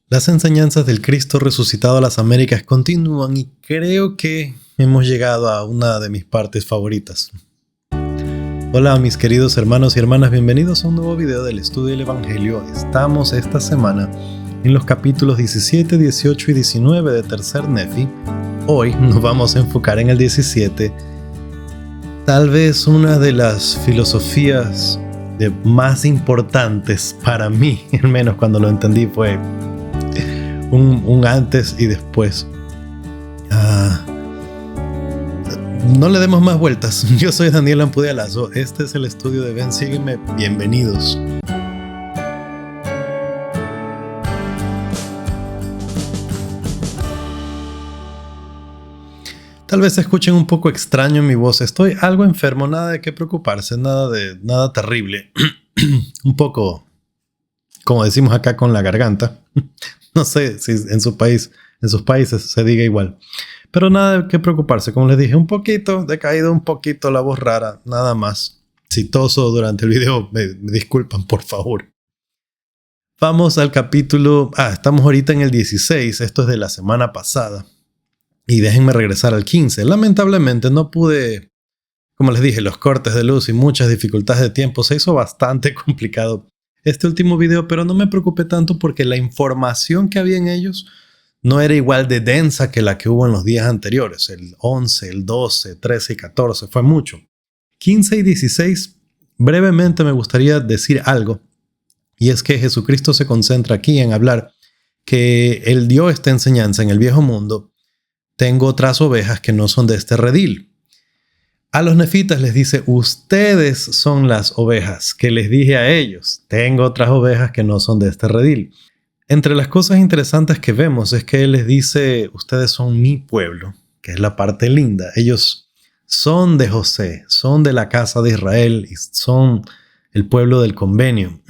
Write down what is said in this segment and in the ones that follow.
Las enseñanzas del Cristo resucitado a las Américas continúan y creo que hemos llegado a una de mis partes favoritas. Hola mis queridos hermanos y hermanas, bienvenidos a un nuevo video del estudio del Evangelio. Estamos esta semana en los capítulos 17, 18 y 19 de Tercer Nefi. Hoy nos vamos a enfocar en el 17. Tal vez una de las filosofías más importantes para mí, al menos cuando lo entendí, fue un antes y después. No le demos más vueltas. Yo soy Daniel Ampudialazo. Este es el estudio de Ven, Sígueme. Bienvenidos. Tal vez escuchen un poco extraño mi voz. Estoy algo enfermo, nada de qué preocuparse, nada terrible. Un poco, como decimos acá, con la garganta. No sé si en sus países se diga igual. Pero nada de qué preocuparse. Como les dije, un poquito decaído, un poquito la voz rara, nada más. Si toso durante el video, me disculpan, por favor. Vamos al capítulo... estamos ahorita en el 16. Esto es de la semana pasada. Y déjenme regresar al 15. Lamentablemente no pude... Como les dije, los cortes de luz y muchas dificultades de tiempo. Se hizo bastante complicado este último video, pero no me preocupé tanto porque la información que había en ellos no era igual de densa que la que hubo en los días anteriores. El 11, el 12, 13 y 14. Fue mucho. 15 y 16, brevemente me gustaría decir algo. Y es que Jesucristo se concentra aquí en hablar que Él dio esta enseñanza en el viejo mundo. Tengo otras ovejas que no son de este redil. A los nefitas les dice, ustedes son las ovejas que les dije a ellos. Tengo otras ovejas que no son de este redil. Entre las cosas interesantes que vemos es que Él les dice, ustedes son mi pueblo, que es la parte linda. Ellos son de José, son de la casa de Israel y son el pueblo del convenio,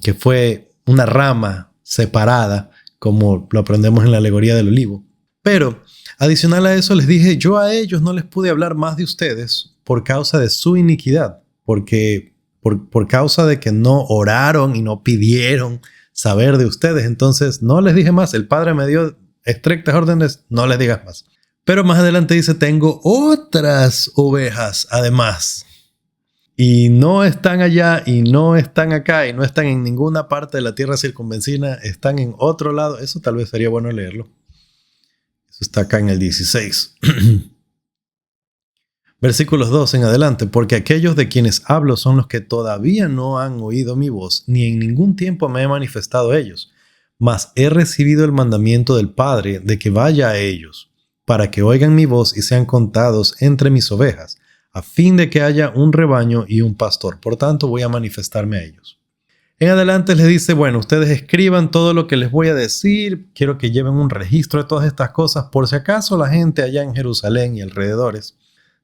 que fue una rama separada, como lo aprendemos en la alegoría del olivo. Pero adicional a eso les dije, yo a ellos no les pude hablar más de ustedes por causa de su iniquidad, porque por causa de que no oraron y no pidieron saber de ustedes. Entonces no les dije más. El Padre me dio estrictas órdenes, no les digas más. Pero más adelante dice, tengo otras ovejas además. Y no están allá y no están acá y no están en ninguna parte de la tierra circunvecina, están en otro lado. Eso tal vez sería bueno leerlo. Eso está acá en el 16. Versículos 2 en adelante, porque aquellos de quienes hablo son los que todavía no han oído mi voz, ni en ningún tiempo me he manifestado a ellos, mas he recibido el mandamiento del Padre de que vaya a ellos, para que oigan mi voz y sean contados entre mis ovejas, a fin de que haya un rebaño y un pastor. Por tanto, voy a manifestarme a ellos. En adelante les dice, bueno, ustedes escriban todo lo que les voy a decir, quiero que lleven un registro de todas estas cosas, por si acaso la gente allá en Jerusalén y alrededores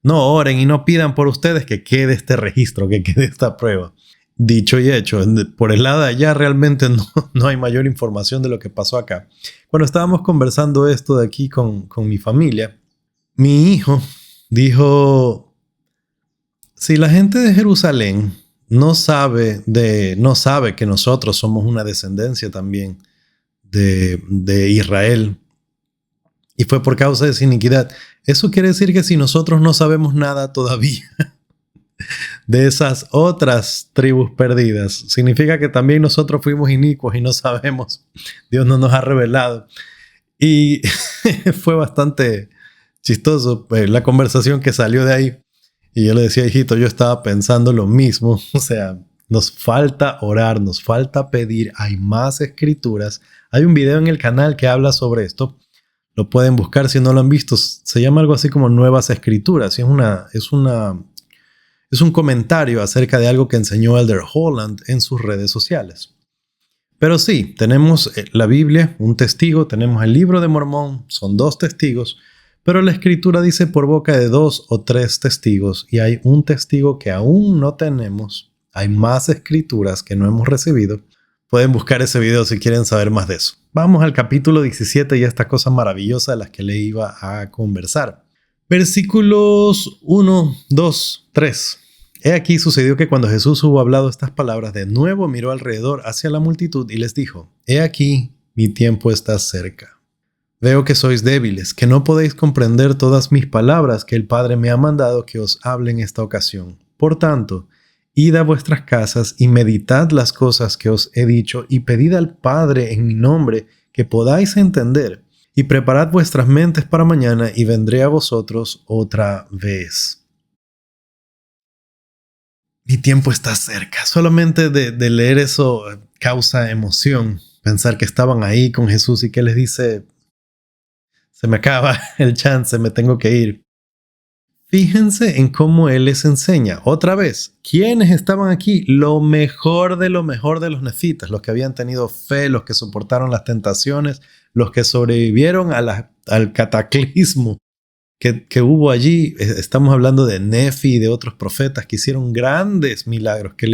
no oren y no pidan por ustedes, que quede este registro, que quede esta prueba. Dicho y hecho, por el lado de allá realmente no hay mayor información de lo que pasó acá. Cuando estábamos conversando esto de aquí con mi familia, mi hijo dijo, si la gente de Jerusalén no sabe que nosotros somos una descendencia también de Israel, y fue por causa de esa iniquidad, eso quiere decir que si nosotros no sabemos nada todavía de esas otras tribus perdidas, significa que también nosotros fuimos inicuos y no sabemos. Dios no nos ha revelado. Y fue bastante chistoso la conversación que salió de ahí. Y yo le decía, hijito, yo estaba pensando lo mismo. O sea, nos falta orar, nos falta pedir. Hay más escrituras. Hay un video en el canal que habla sobre esto. Lo pueden buscar si no lo han visto. Se llama algo así como Nuevas Escrituras. Y es un comentario acerca de algo que enseñó Elder Holland en sus redes sociales. Pero sí, tenemos la Biblia, un testigo. Tenemos el libro de Mormón, son 2 testigos. Pero la Escritura dice por boca de 2 o 3 testigos. Y hay un testigo que aún no tenemos. Hay más escrituras que no hemos recibido. Pueden buscar ese video si quieren saber más de eso. Vamos al capítulo 17 y a esta cosa maravillosa de las que le iba a conversar. Versículos 1, 2, 3. He aquí sucedió que cuando Jesús hubo hablado estas palabras, de nuevo miró alrededor hacia la multitud y les dijo, he aquí Mi tiempo está cerca. Veo que sois débiles, que no podéis comprender todas mis palabras que el Padre me ha mandado que os hable en esta ocasión. Por tanto, id a vuestras casas y meditad las cosas que os he dicho y pedid al Padre en mi nombre que podáis entender. Y preparad vuestras mentes para mañana y vendré a vosotros otra vez. Mi tiempo está cerca. Solamente de leer eso causa emoción. Pensar que estaban ahí con Jesús y que les dice, se me acaba el chance, me tengo que ir. Fíjense en cómo Él les enseña. Otra vez, ¿quiénes estaban aquí? Lo mejor de los nefitas, los que habían tenido fe, los que soportaron las tentaciones, los que sobrevivieron al cataclismo que hubo allí. Estamos hablando de Nefi y de otros profetas que hicieron grandes milagros, que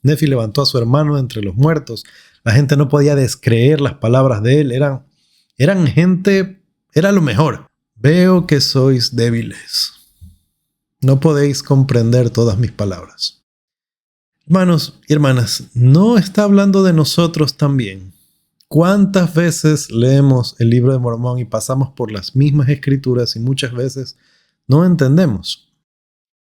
Nefi levantó a su hermano de entre los muertos. La gente no podía descreer las palabras de él. Eran gente, era lo mejor. Veo que sois débiles. No podéis comprender todas mis palabras. Hermanos y hermanas, ¿no está hablando de nosotros también? ¿Cuántas veces leemos el libro de Mormón y pasamos por las mismas escrituras y muchas veces no entendemos?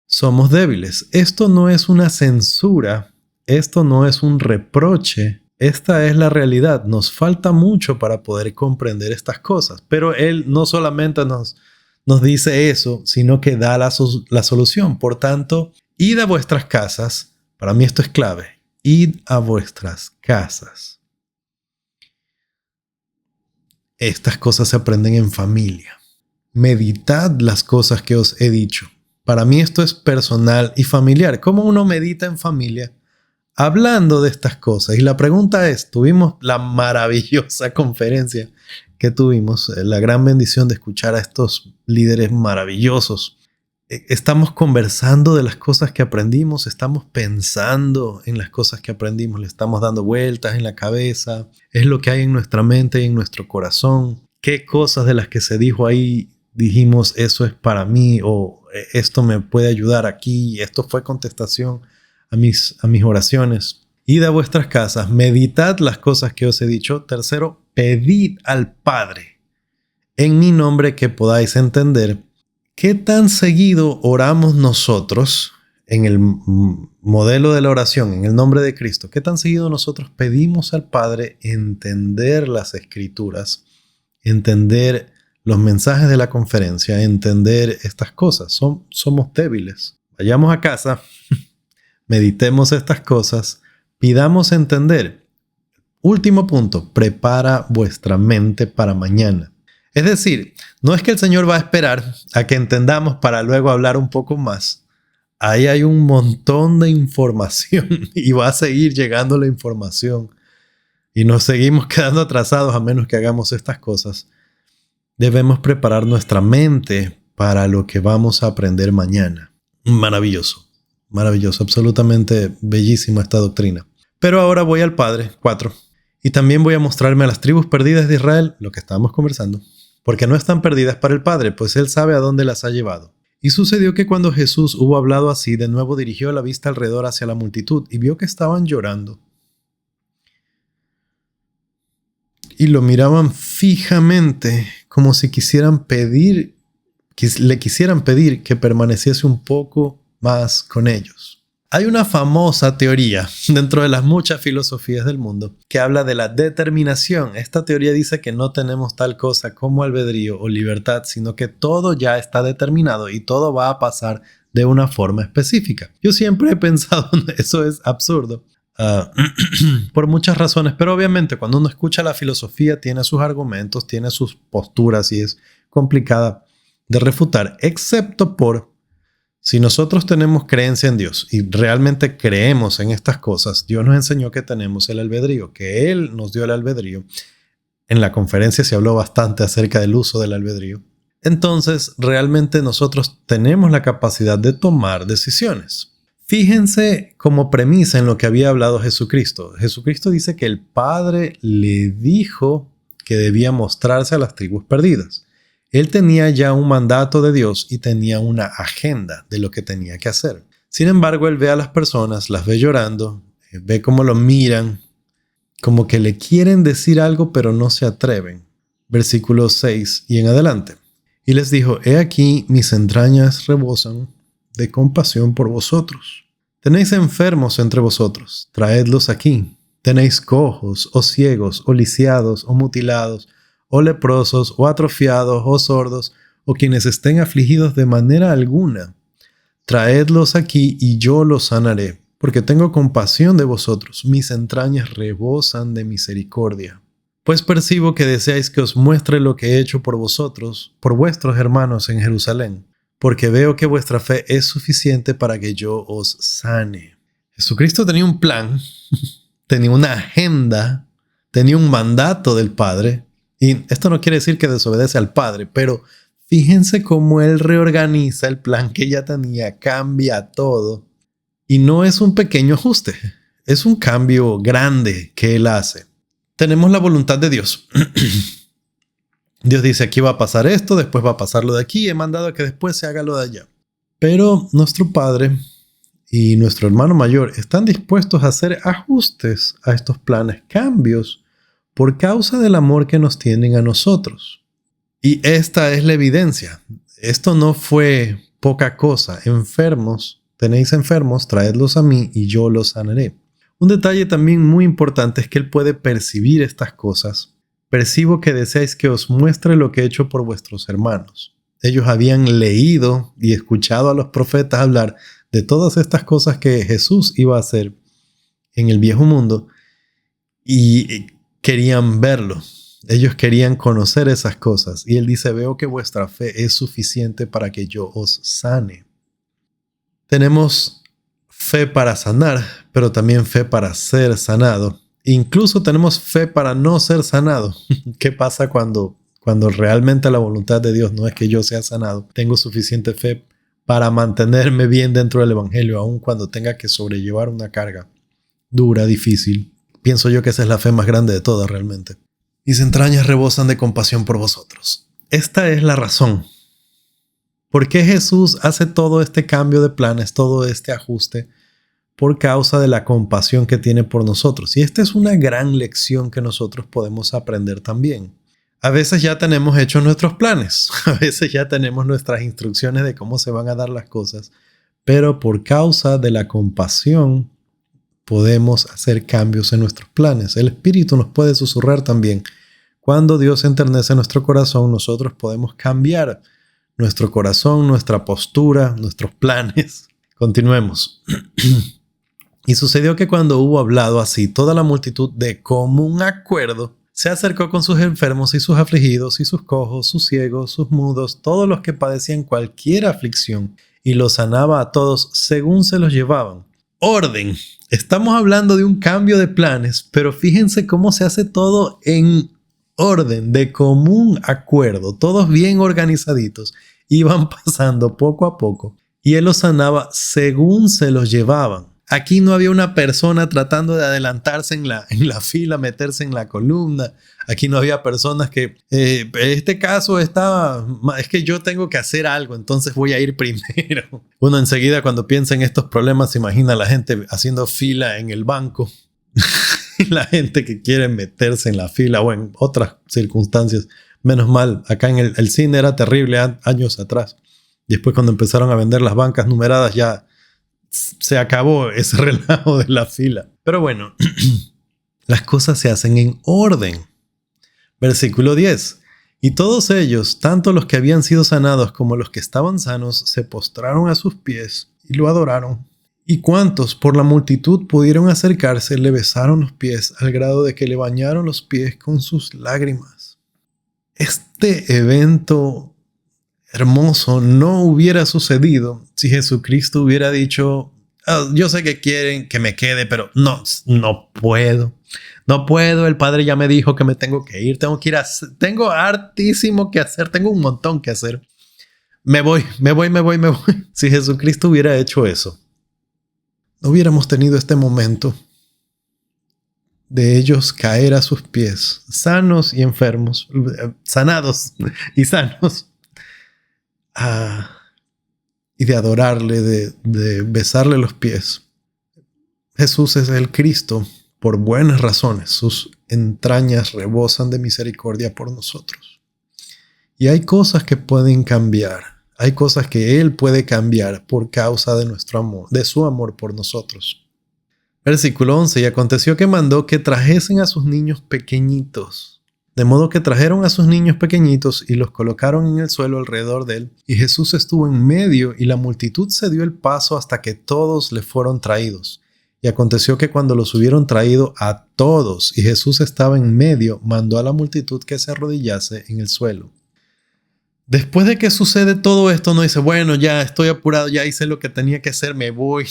Somos débiles. Esto no es una censura, esto no es un reproche. Esta es la realidad. Nos falta mucho para poder comprender estas cosas. Pero Él no solamente nos dice eso, sino que da la solución. Por tanto, id a vuestras casas. Para mí esto es clave. Id a vuestras casas. Estas cosas se aprenden en familia. Meditad las cosas que os he dicho. Para mí esto es personal y familiar. ¿Cómo uno medita en familia? Hablando de estas cosas. Y la pregunta es, tuvimos la maravillosa conferencia que tuvimos, la gran bendición de escuchar a estos líderes maravillosos. Estamos conversando de las cosas que aprendimos, estamos pensando en las cosas que aprendimos, le estamos dando vueltas en la cabeza, es lo que hay en nuestra mente y en nuestro corazón. ¿Qué cosas de las que se dijo ahí dijimos, eso es para mí, o esto me puede ayudar aquí, esto fue contestación a mis oraciones? Id a vuestras casas, meditad las cosas que os he dicho. Tercero, pedid al Padre en mi nombre que podáis entender. ¿Qué tan seguido oramos nosotros en el modelo de la oración, en el nombre de Cristo? ¿Qué tan seguido nosotros pedimos al Padre entender las Escrituras, entender los mensajes de la conferencia, entender estas cosas? Somos débiles. Vayamos a casa, meditemos estas cosas, pidamos entender. Último punto, prepara vuestra mente para mañana. Es decir, no es que el Señor va a esperar a que entendamos para luego hablar un poco más. Ahí hay un montón de información y va a seguir llegando la información. Y nos seguimos quedando atrasados a menos que hagamos estas cosas. Debemos preparar nuestra mente para lo que vamos a aprender mañana. Maravilloso, maravilloso, absolutamente bellísima esta doctrina. Pero ahora voy al Padre, 4. Y también voy a mostrarme a las tribus perdidas de Israel, lo que estábamos conversando, porque no están perdidas para el Padre, pues Él sabe a dónde las ha llevado. Y sucedió que cuando Jesús hubo hablado así, de nuevo dirigió la vista alrededor hacia la multitud y vio que estaban llorando. Y lo miraban fijamente, como si le quisieran pedir que permaneciese un poco más con ellos. Hay una famosa teoría dentro de las muchas filosofías del mundo que habla de la determinación. Esta teoría dice que no tenemos tal cosa como albedrío o libertad, sino que todo ya está determinado y todo va a pasar de una forma específica. Yo siempre he pensado, eso es absurdo, por muchas razones, pero obviamente cuando uno escucha la filosofía tiene sus argumentos, tiene sus posturas y es complicada de refutar, excepto por si nosotros tenemos creencia en Dios y realmente creemos en estas cosas. Dios nos enseñó que tenemos el albedrío, que Él nos dio el albedrío. En la conferencia se habló bastante acerca del uso del albedrío. Entonces, realmente nosotros tenemos la capacidad de tomar decisiones. Fíjense como premisa en lo que había hablado Jesucristo. Jesucristo dice que el Padre le dijo que debía mostrarse a las tribus perdidas. Él tenía ya un mandato de Dios y tenía una agenda de lo que tenía que hacer. Sin embargo, Él ve a las personas, las ve llorando, ve cómo lo miran como que le quieren decir algo pero no se atreven. Versículo 6 y en adelante. Y les dijo, he aquí mis entrañas rebosan de compasión por vosotros. Tenéis enfermos entre vosotros, traedlos aquí. Tenéis cojos, o ciegos, o lisiados, o mutilados, o leprosos, o atrofiados, o sordos, o quienes estén afligidos de manera alguna. Traedlos aquí y yo los sanaré, porque tengo compasión de vosotros. Mis entrañas rebosan de misericordia. Pues percibo que deseáis que os muestre lo que he hecho por vosotros, por vuestros hermanos en Jerusalén, porque veo que vuestra fe es suficiente para que yo os sane. Jesucristo tenía un plan, tenía una agenda, tenía un mandato del Padre, y esto no quiere decir que desobedece al Padre, pero fíjense cómo Él reorganiza el plan que ya tenía, cambia todo, y no es un pequeño ajuste, es un cambio grande que Él hace. Tenemos la voluntad de Dios. Dios dice, aquí va a pasar esto, después va a pasar lo de aquí, he mandado a que después se haga lo de allá. Pero nuestro Padre y nuestro hermano mayor están dispuestos a hacer ajustes a estos planes, cambios, por causa del amor que nos tienen a nosotros. Y esta es la evidencia. Esto no fue poca cosa. Enfermos, tenéis enfermos, traedlos a mí y yo los sanaré. Un detalle también muy importante es que Él puede percibir estas cosas. Percibo que deseáis que os muestre lo que he hecho por vuestros hermanos. Ellos habían leído y escuchado a los profetas hablar de todas estas cosas que Jesús iba a hacer en el viejo mundo y querían verlo. Ellos querían conocer esas cosas. Y Él dice, veo que vuestra fe es suficiente para que yo os sane. Tenemos fe para sanar, pero también fe para ser sanado. Incluso tenemos fe para no ser sanado. ¿Qué pasa cuando realmente la voluntad de Dios no es que yo sea sanado? Tengo suficiente fe para mantenerme bien dentro del Evangelio, aun cuando tenga que sobrellevar una carga dura, difícil. Pienso yo que esa es la fe más grande de todas realmente. Mis entrañas rebosan de compasión por vosotros. Esta es la razón. ¿Por qué Jesús hace todo este cambio de planes, todo este ajuste? Por causa de la compasión que tiene por nosotros. Y esta es una gran lección que nosotros podemos aprender también. A veces ya tenemos hechos nuestros planes, a veces ya tenemos nuestras instrucciones de cómo se van a dar las cosas, pero por causa de la compasión podemos hacer cambios en nuestros planes. El Espíritu nos puede susurrar también. Cuando Dios enternece nuestro corazón, nosotros podemos cambiar nuestro corazón, nuestra postura, nuestros planes. Continuemos. Y sucedió que cuando hubo hablado así, toda la multitud de común acuerdo se acercó con sus enfermos y sus afligidos y sus cojos, sus ciegos, sus mudos, todos los que padecían cualquier aflicción, y los sanaba a todos según se los llevaban. Orden. Estamos hablando de un cambio de planes, pero fíjense cómo se hace todo en orden, de común acuerdo, todos bien organizaditos, iban pasando poco a poco, y Él los sanaba según se los llevaban. Aquí no había una persona tratando de adelantarse en la fila, meterse en la columna. Aquí no había personas que, este caso es que yo tengo que hacer algo, entonces voy a ir primero. Uno enseguida cuando piensa en estos problemas se imagina a la gente haciendo fila en el banco. La gente que quiere meterse en la fila o en otras circunstancias. Menos mal, acá en el cine era terrible años atrás. Después cuando empezaron a vender las bancas numeradas ya se acabó ese relajo de la fila. Pero bueno, las cosas se hacen en orden. Versículo 10. Y todos ellos, tanto los que habían sido sanados como los que estaban sanos, se postraron a sus pies y lo adoraron. Y cuantos por la multitud pudieron acercarse, le besaron los pies al grado de que le bañaron los pies con sus lágrimas. Este evento hermoso no hubiera sucedido si Jesucristo hubiera dicho, yo sé que quieren que me quede, pero no puedo. No puedo, el Padre ya me dijo que me tengo que ir, tengo hartísimo que hacer, tengo un montón que hacer. Me voy. Si Jesucristo hubiera hecho eso, no hubiéramos tenido este momento de ellos caer a sus pies, sanos y enfermos, sanados y sanos. Y de adorarle, de besarle los pies. Jesús es el Cristo, por buenas razones. Sus entrañas rebosan de misericordia por nosotros. Y hay cosas que pueden cambiar. Hay cosas que Él puede cambiar por causa de nuestro amor, de su amor por nosotros. Versículo 11. Y aconteció que mandó que trajesen a sus niños pequeñitos. De modo que trajeron a sus niños pequeñitos y los colocaron en el suelo alrededor de él. Y Jesús estuvo en medio y la multitud se dio el paso hasta que todos le fueron traídos. Y aconteció que cuando los hubieron traído a todos y Jesús estaba en medio, mandó a la multitud que se arrodillase en el suelo. Después de que sucede todo esto, no dice, bueno, ya estoy apurado, ya hice lo que tenía que hacer, me voy.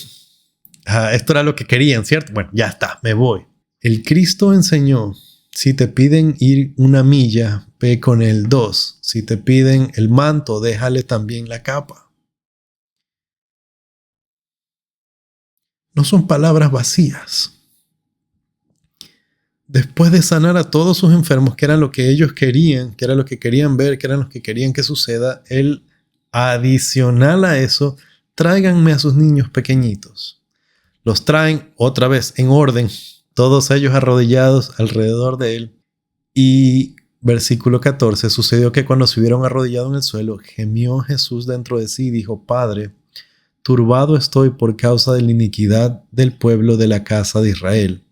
Esto era lo que querían, ¿cierto? Bueno, ya está, me voy. El Cristo enseñó, si te piden ir 1 milla, ve con el 2. Si te piden el manto, déjale también la capa. No son palabras vacías. Después de sanar a todos sus enfermos, que era lo que ellos querían, que era lo que querían ver, que eran los que querían que suceda, Él, adicional a eso, tráiganme a sus niños pequeñitos. Los traen otra vez en orden, todos ellos arrodillados alrededor de Él. Y versículo 14, sucedió que cuando se hubieron arrodillado en el suelo, gemió Jesús dentro de sí y dijo, Padre, turbado estoy por causa de la iniquidad del pueblo de la casa de Israel.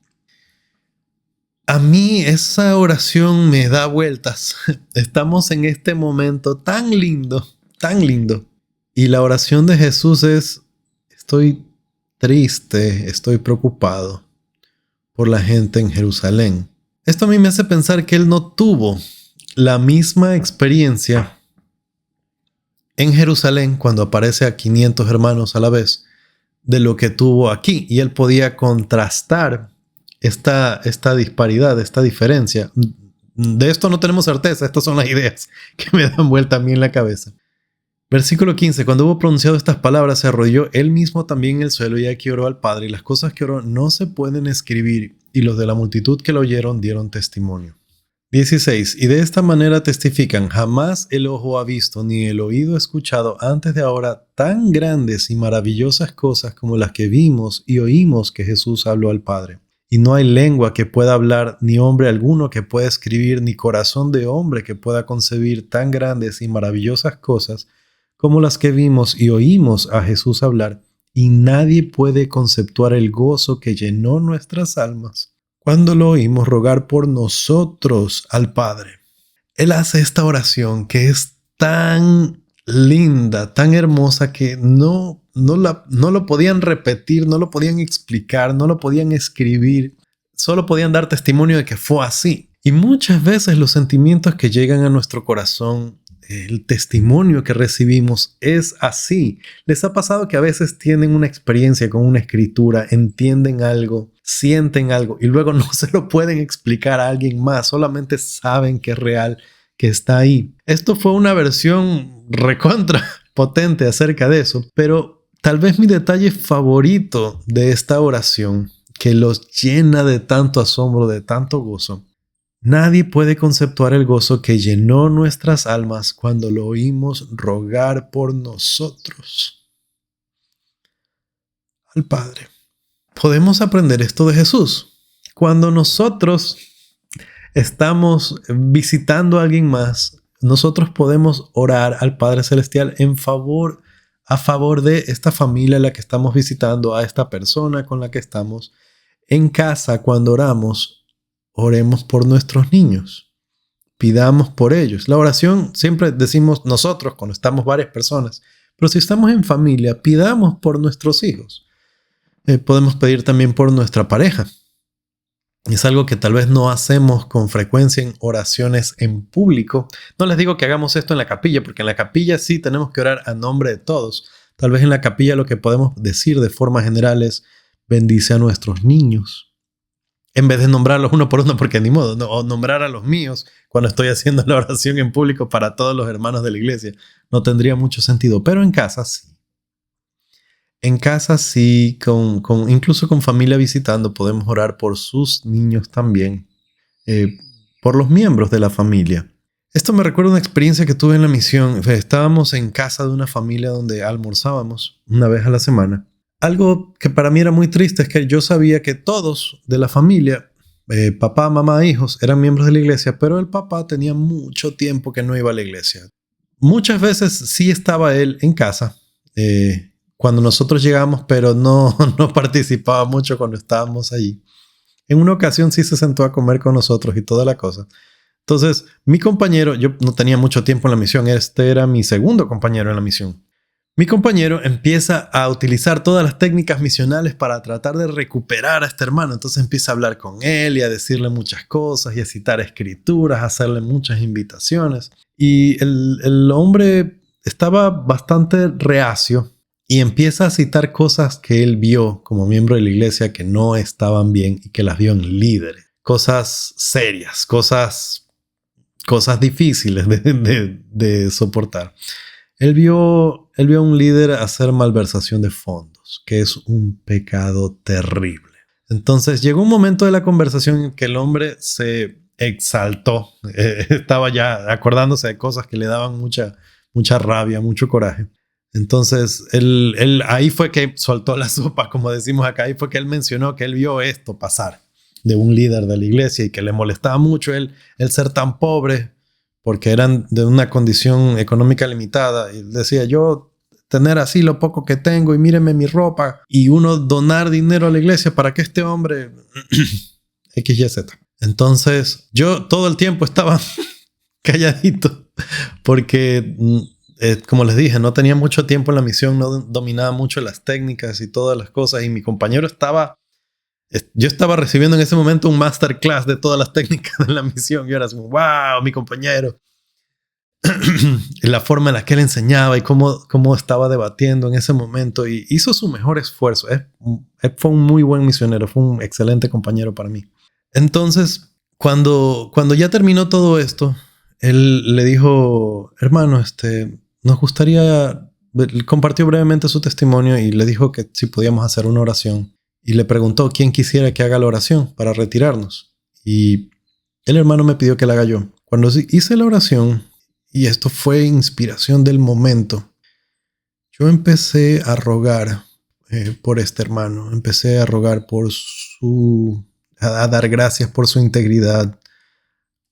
A mí esa oración me da vueltas. Estamos en este momento tan lindo, tan lindo. Y la oración de Jesús es, estoy triste, estoy preocupado por la gente en Jerusalén. Esto a mí me hace pensar que Él no tuvo la misma experiencia en Jerusalén cuando aparece a 500 hermanos a la vez de lo que tuvo aquí. Y Él podía contrastar esta disparidad, esta diferencia. De esto no tenemos certeza, estas son las ideas que me dan vuelta a mí en la cabeza. Versículo 15, cuando hubo pronunciado estas palabras, se arrodilló él mismo también en el suelo y aquí oró al Padre, y las cosas que oró no se pueden escribir, y los de la multitud que lo oyeron dieron testimonio. 16, y de esta manera testifican, jamás el ojo ha visto ni el oído escuchado antes de ahora tan grandes y maravillosas cosas como las que vimos y oímos que Jesús habló al Padre. Y no hay lengua que pueda hablar, ni hombre alguno que pueda escribir, ni corazón de hombre que pueda concebir tan grandes y maravillosas cosas como las que vimos y oímos a Jesús hablar, y nadie puede conceptuar el gozo que llenó nuestras almas cuando lo oímos rogar por nosotros al Padre. Él hace esta oración que es tan linda, tan hermosa que no lo podían repetir, no lo podían explicar, no lo podían escribir, solo podían dar testimonio de que fue así. Y muchas veces los sentimientos que llegan a nuestro corazón, el testimonio que recibimos es así. ¿Les ha pasado que a veces tienen una experiencia con una escritura, entienden algo, sienten algo y luego no se lo pueden explicar a alguien más, solamente saben que es real, que está ahí? Esto fue una versión recontra potente acerca de eso, pero tal vez mi detalle favorito de esta oración, que los llena de tanto asombro, de tanto gozo: nadie puede conceptuar el gozo que llenó nuestras almas cuando lo oímos rogar por nosotros al Padre. Podemos aprender esto de Jesús. Cuando nosotros estamos visitando a alguien más, nosotros podemos orar al Padre Celestial a favor de esta familia a la que estamos visitando, a esta persona con la que estamos. En casa, cuando oramos, oremos por nuestros niños. Pidamos por ellos. La oración siempre decimos nosotros cuando estamos varias personas, pero si estamos en familia, pidamos por nuestros hijos. Podemos pedir también por nuestra pareja. Es algo que tal vez no hacemos con frecuencia en oraciones en público. No les digo que hagamos esto en la capilla, porque en la capilla sí tenemos que orar a nombre de todos. Tal vez en la capilla lo que podemos decir de forma general es: bendice a nuestros niños. En vez de nombrarlos uno por uno, porque ni modo, no, o nombrar a los míos cuando estoy haciendo la oración en público para todos los hermanos de la iglesia. No tendría mucho sentido, pero en casa sí. En casa sí, incluso con familia visitando, podemos orar por sus niños también, por los miembros de la familia. Esto me recuerda una experiencia que tuve en la misión. Estábamos en casa de una familia donde almorzábamos una vez a la semana. Algo que para mí era muy triste es que yo sabía que todos de la familia, papá, mamá, hijos, eran miembros de la iglesia, pero el papá tenía mucho tiempo que no iba a la iglesia. Muchas veces sí estaba él en casa cuando nosotros llegamos, pero no, no participaba mucho cuando estábamos allí. En una ocasión sí se sentó a comer con nosotros y toda la cosa. Entonces, mi compañero, yo no tenía mucho tiempo en la misión, este era mi segundo compañero en la misión. Mi compañero empieza a utilizar todas las técnicas misionales para tratar de recuperar a este hermano. Entonces empieza a hablar con él y a decirle muchas cosas y a citar escrituras, a hacerle muchas invitaciones. Y el hombre estaba bastante reacio y empieza a citar cosas que él vio como miembro de la iglesia que no estaban bien y que las vio en líderes. Cosas serias, cosas difíciles de soportar. Él vio a un líder hacer malversación de fondos, que es un pecado terrible. Entonces llegó un momento de la conversación en que el hombre se exaltó. Estaba ya acordándose de cosas que le daban mucha rabia, mucho coraje. Entonces él ahí fue que soltó la sopa, como decimos acá. Ahí fue que él mencionó que él vio esto pasar de un líder de la iglesia y que le molestaba mucho el ser tan pobre, porque eran de una condición económica limitada. Y decía, yo tener así lo poco que tengo y míreme mi ropa, y uno donar dinero a la iglesia para que este hombre XYZ. Entonces yo todo el tiempo estaba calladito porque, como les dije, no tenía mucho tiempo en la misión, no dominaba mucho las técnicas y todas las cosas, y mi compañero yo estaba recibiendo en ese momento un masterclass de todas las técnicas de la misión. Yo era así, wow, mi compañero. La forma en la que él enseñaba y cómo estaba debatiendo en ese momento, y hizo su mejor esfuerzo. Fue un muy buen misionero, fue un excelente compañero para mí. Entonces, cuando ya terminó todo esto, él le dijo, hermano, nos gustaría, él compartió brevemente su testimonio y le dijo que si podíamos hacer una oración. Y le preguntó quién quisiera que haga la oración para retirarnos. Y el hermano me pidió que la haga yo. Cuando hice la oración, y esto fue inspiración del momento, yo empecé a rogar por este hermano. Empecé a rogar a dar gracias por su integridad,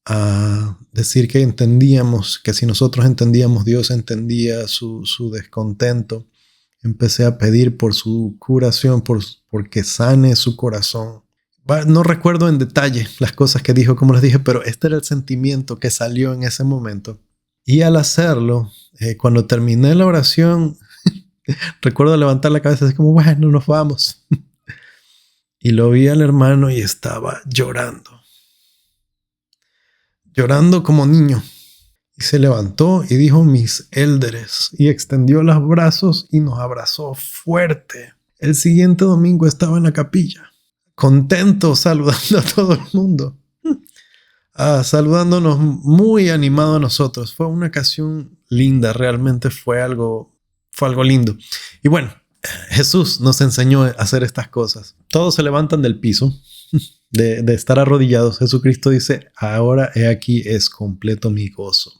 a decir que entendíamos, que si nosotros entendíamos, Dios entendía su descontento. Empecé a pedir por su curación, porque sane su corazón. No recuerdo en detalle las cosas que dijo, como les dije, pero este era el sentimiento que salió en ese momento. Y al hacerlo, cuando terminé la oración, recuerdo levantar la cabeza así como, bueno, nos vamos. Y lo vi al hermano y estaba llorando. Llorando como niño. Y se levantó y dijo, mis élderes, y extendió los brazos y nos abrazó fuerte. El siguiente domingo estaba en la capilla, contento, saludando a todo el mundo, saludándonos, muy animado a nosotros. Fue una ocasión linda, realmente fue algo lindo. Y bueno, Jesús nos enseñó a hacer estas cosas. Todos se levantan del piso de estar arrodillados. Jesucristo dice, ahora he aquí es completo mi gozo.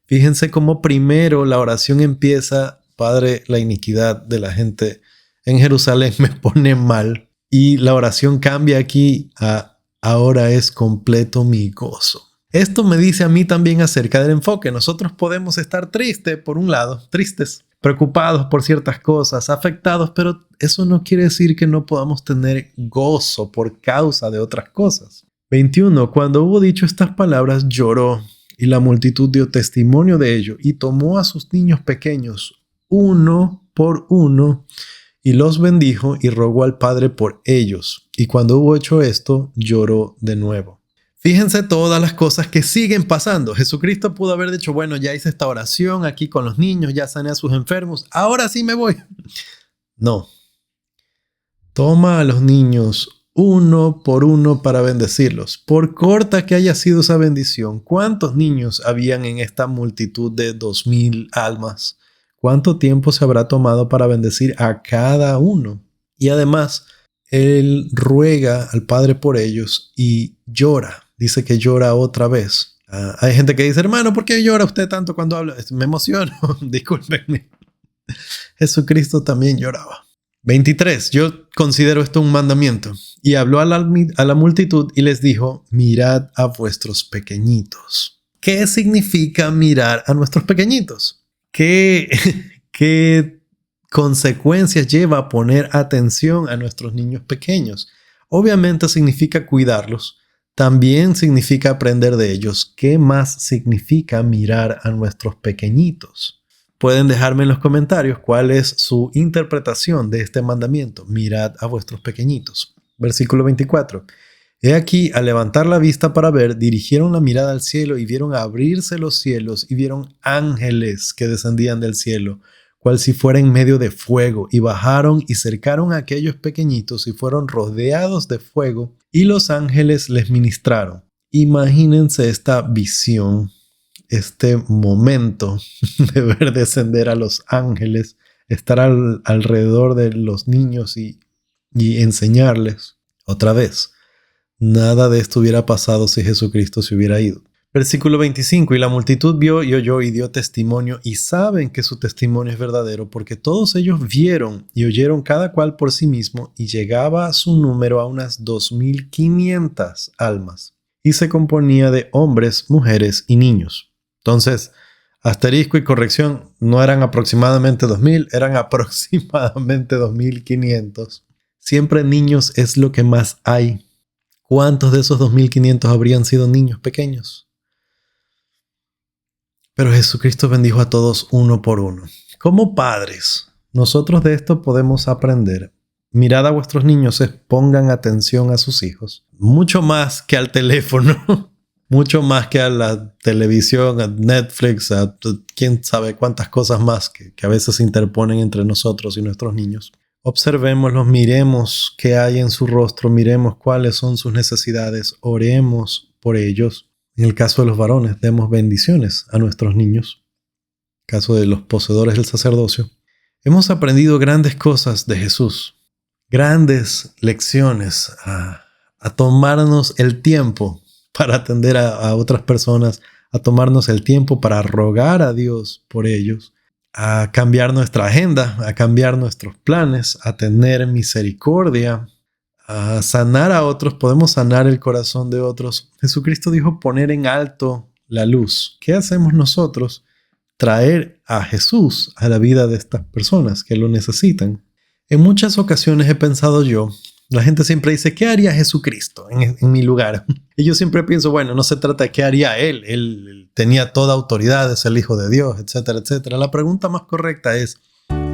Fíjense cómo primero la oración empieza, Padre, la iniquidad de la gente en Jerusalén me pone mal. Y la oración cambia aquí a ahora es completo mi gozo. Esto me dice a mí también acerca del enfoque. Nosotros podemos estar tristes, por un lado, tristes, preocupados por ciertas cosas, afectados, pero eso no quiere decir que no podamos tener gozo por causa de otras cosas. 21. Cuando hubo dicho estas palabras, lloró. Y la multitud dio testimonio de ello y tomó a sus niños pequeños, uno por uno, y los bendijo y rogó al Padre por ellos. Y cuando hubo hecho esto, lloró de nuevo. Fíjense todas las cosas que siguen pasando. Jesucristo pudo haber dicho, bueno, ya hice esta oración aquí con los niños, ya sané a sus enfermos, ahora sí me voy. No. Toma a los niños uno por uno para bendecirlos. Por corta que haya sido esa bendición, ¿cuántos niños habían en esta multitud de 2,000 almas? ¿Cuánto tiempo se habrá tomado para bendecir a cada uno? Y además, él ruega al Padre por ellos y llora. Dice que llora otra vez. Hay gente que dice, hermano, ¿por qué llora usted tanto cuando habla? Me emociono, discúlpenme. Jesucristo también lloraba. 23. Yo considero esto un mandamiento. Y habló a la multitud y les dijo, mirad a vuestros pequeñitos. ¿Qué significa mirar a nuestros pequeñitos? ¿Qué consecuencias lleva a poner atención a nuestros niños pequeños? Obviamente significa cuidarlos. También significa aprender de ellos. ¿Qué más significa mirar a nuestros pequeñitos? Pueden dejarme en los comentarios cuál es su interpretación de este mandamiento. Mirad a vuestros pequeñitos. Versículo 24. He aquí, al levantar la vista para ver, dirigieron la mirada al cielo y vieron abrirse los cielos y vieron ángeles que descendían del cielo, cual si fuera en medio de fuego, y bajaron y cercaron a aquellos pequeñitos y fueron rodeados de fuego, y los ángeles les ministraron. Imagínense esta visión, este momento de ver descender a los ángeles, estar alrededor de los niños y enseñarles. Otra vez, nada de esto hubiera pasado si Jesucristo se hubiera ido. Versículo 25. Y la multitud vio y oyó y dio testimonio, y saben que su testimonio es verdadero, porque todos ellos vieron y oyeron cada cual por sí mismo, y llegaba su número a unas 2,500 almas, y se componía de hombres, mujeres y niños. Entonces, asterisco y corrección, no eran aproximadamente 2,000, eran aproximadamente 2,500. Siempre niños es lo que más hay. ¿Cuántos de esos 2,500 habrían sido niños pequeños? Pero Jesucristo bendijo a todos uno por uno. Como padres, nosotros de esto podemos aprender. Mirad a vuestros niños, pongan atención a sus hijos. Mucho más que al teléfono, mucho más que a la televisión, a Netflix, a quién sabe cuántas cosas más que a veces se interponen entre nosotros y nuestros niños. Observémoslos, miremos qué hay en su rostro, miremos cuáles son sus necesidades, oremos por ellos. En el caso de los varones, demos bendiciones a nuestros niños. En el caso de los poseedores del sacerdocio. Hemos aprendido grandes cosas de Jesús, grandes lecciones a tomarnos el tiempo para atender a otras personas, a tomarnos el tiempo para rogar a Dios por ellos, a cambiar nuestra agenda, a cambiar nuestros planes, a tener misericordia, a sanar a otros. Podemos sanar el corazón de otros. Jesucristo dijo poner en alto la luz. ¿Qué hacemos nosotros? Traer a Jesús a la vida de estas personas que lo necesitan. En muchas ocasiones he pensado yo, la gente siempre dice, ¿qué haría Jesucristo en mi lugar? Y yo siempre pienso, bueno, no se trata de qué haría Él. Él tenía toda autoridad, es el Hijo de Dios, etcétera, etcétera. La pregunta más correcta es,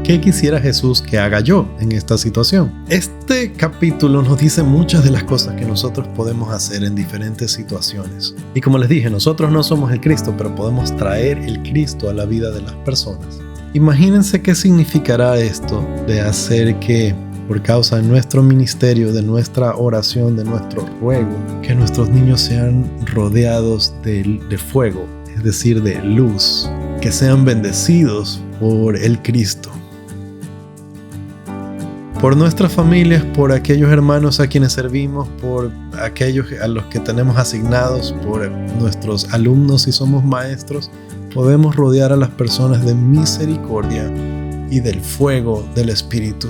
¿qué quisiera Jesús que haga yo en esta situación? Este capítulo nos dice muchas de las cosas que nosotros podemos hacer en diferentes situaciones. Y como les dije, nosotros no somos el Cristo, pero podemos traer el Cristo a la vida de las personas. Imagínense qué significará esto de hacer que, por causa de nuestro ministerio, de nuestra oración, de nuestro ruego, que nuestros niños sean rodeados de fuego, es decir, de luz, que sean bendecidos por el Cristo. Por nuestras familias, por aquellos hermanos a quienes servimos, por aquellos a los que tenemos asignados, por nuestros alumnos si somos maestros, podemos rodear a las personas de misericordia y del fuego del Espíritu.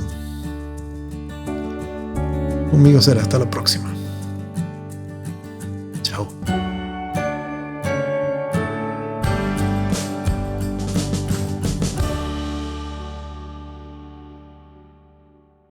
Conmigo será hasta la próxima.